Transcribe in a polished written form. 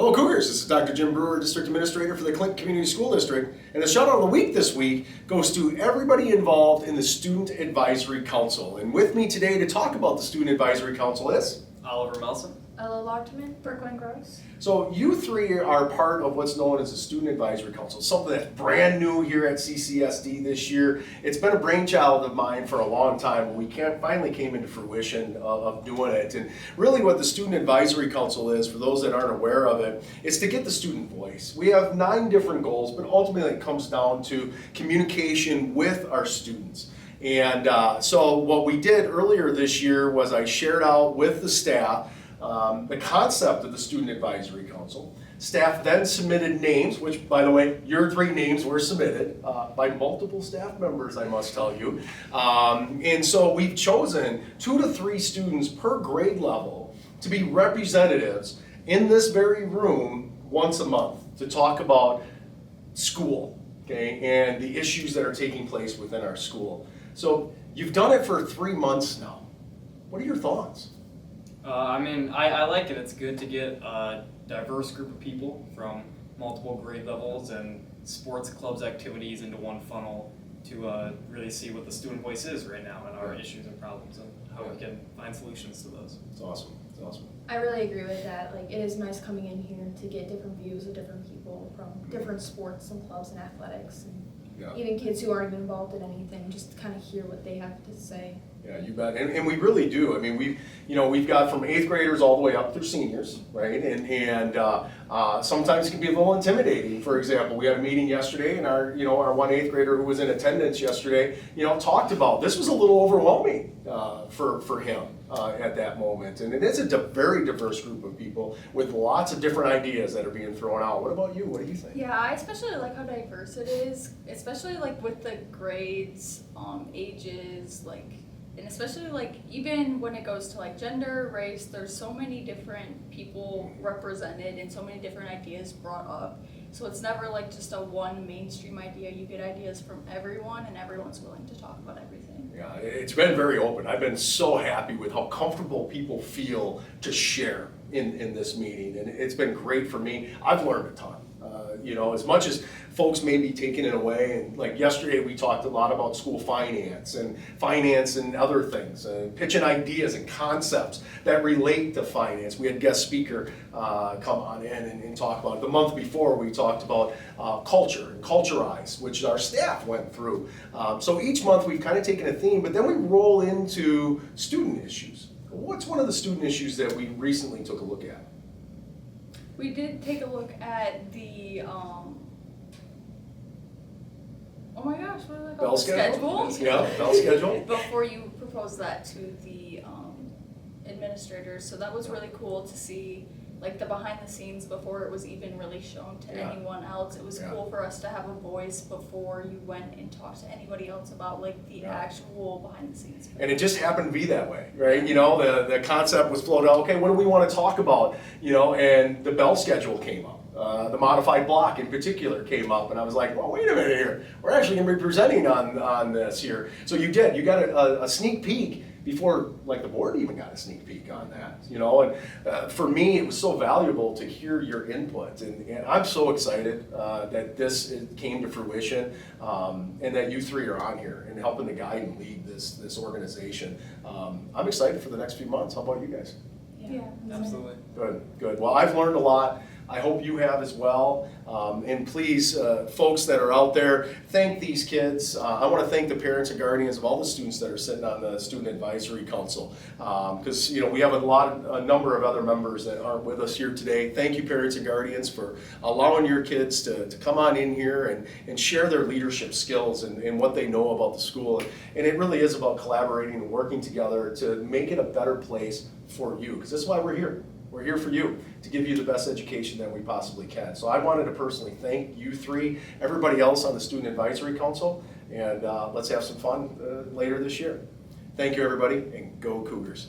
Hello Cougars, this is Dr. Jim Brewer, District Administrator for the Clinton Community School District, and the shout out of the week this week goes to everybody involved in the Student Advisory Council. And with me today to talk about the Student Advisory Council is Oliver Melson, Ella Lockman, Brooklyn Gross. So you three are part of what's known as the Student Advisory Council, something that's brand new here at CCSD this year. It's been a brainchild of mine for a long time, and we finally came into fruition of doing it. And really what the Student Advisory Council is, for those that aren't aware of it, is to get the student voice. We have 9 different goals, but ultimately it comes down to communication with our students. And so what we did earlier this year was I shared out with the staff the concept of the Student Advisory Council. Staff then submitted names, which, by the way, your 3 names were submitted by multiple staff members, I must tell you. And so we've chosen 2 to 3 students per grade level to be representatives in this very room once a month to talk about school, okay, and the issues that are taking place within our school. So you've done it for 3 months now. What are your thoughts? I like it. It's good to get a diverse group of people from multiple grade levels and sports clubs activities into one funnel to really see what the student voice is right now and our issues and problems and how we can find solutions to those. It's awesome. It's awesome. I really agree with that. Like, it is nice coming in here to get different views of different people from different sports and clubs and athletics, and even kids who aren't even involved in anything, just to kind of hear what they have to say. Yeah, you bet. And we really do. I mean, we've got from 8th graders all the way up through seniors, right? And sometimes it can be a little intimidating. For example, we had a meeting yesterday, and our one 8th grader who was in attendance yesterday, talked about this was a little overwhelming for him at that moment. And it is a very diverse group of people with lots of different ideas that are being thrown out. What about you? What do you think? Yeah, I especially like how diverse it is, especially like with the grades, ages, and especially like even when it goes to like gender, race, there's so many different people represented and so many different ideas brought up. So it's never like just a one mainstream idea. You get ideas from everyone and everyone's willing to talk about everything. Yeah, it's been very open. I've been so happy with how comfortable people feel to share in this meeting, and it's been great for me. I've learned a ton. As much as folks may be taking it away, and like yesterday we talked a lot about school finance and other things, pitching ideas and concepts that relate to finance. We had guest speaker come on in and talk about it. The month before we talked about culture and Culturize, which our staff went through. So each month we've kind of taken a theme, but then we roll into student issues. What's one of the student issues that we recently took a look at? We did take a look at the, oh my gosh, what is it called? Bell schedule? Yeah, bell schedule. Before you proposed that to the administrators, so that was really cool to see, like the behind the scenes before it was even really shown to anyone else. It was cool for us to have a voice before you went and talked to anybody else about like the actual behind the scenes. And it just happened to be that way, right? The concept was floated out, okay, what do we want to talk about? And the bell schedule came up. The modified block in particular came up, and I was like, well, wait a minute here. We're actually going to be presenting on this here. So you got a sneak peek before like the board even got a sneak peek on that, and for me it was so valuable to hear your input, and I'm so excited that this came to fruition, and that you 3 are on here and helping to guide and lead this organization. I'm excited for the next few months. How about you guys? Yeah, Absolutely. Good. Well, I've learned a lot. I hope you have as well. And please, folks that are out there, thank these kids. I want to thank the parents and guardians of all the students that are sitting on the Student Advisory Council. Because we have a number of other members that aren't with us here today. Thank you, parents and guardians, for allowing your kids to come on in here and share their leadership skills and what they know about the school. And it really is about collaborating and working together to make it a better place for you. Because that's why we're here. We're here for you, to give you the best education that we possibly can. So I wanted to personally thank you 3, everybody else on the Student Advisory Council, and let's have some fun later this year. Thank you, everybody, and go Cougars.